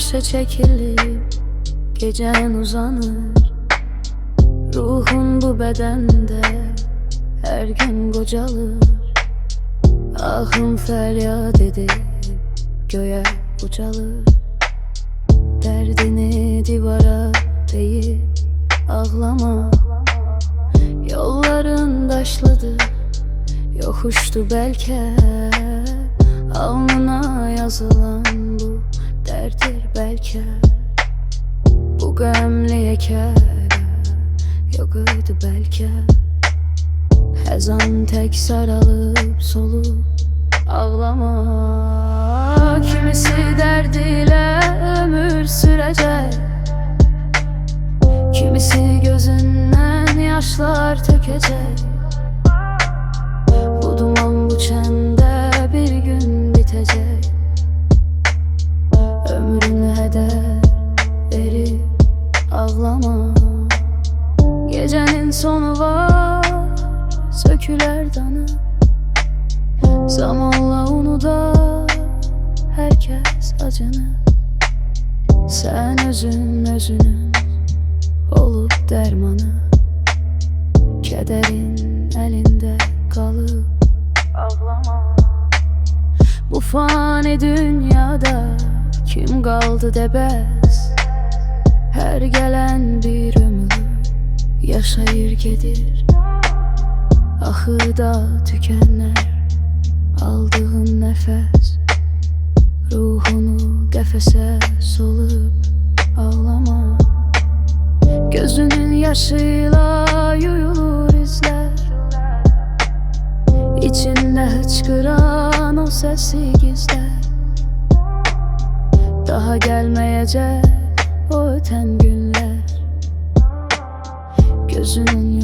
arşa çekilip gecen uzanır. Ruhun bu bedende her gün gocalır. Ahım feryat edip göğe ucalır. Derdini divara deyip ağlama. Yolların daşlıdır, yokuştu belki. Alnına yazılan bu derttir belki. Bu gömleğe kere yok idi belki. Hezan tek saralıp solup ağlama. Kimisi derdiyle ömür sürecek, kimisi gözünden yaşlar tökecek. Bu duman bu çemde bir gün bitecek. Ömrünü heder verip ağlama. Gecenin sonu var, söküler danı. Zamanla unudar herkes acını. Sen özünün olup dermanı. Kederin elinde kalıp ağlama. Bu fani dünyada kim kaldı debez? Her gelen bir ömür yaşayır gedir. Ahırda tükenler aldığın nefes. Ruhunu kefese solup ağlama. Gözünün yaşıyla yuyulur izler. İçinde hıçkıran o sesi gizler. Daha gelmeyecek o öten günler. Gözünün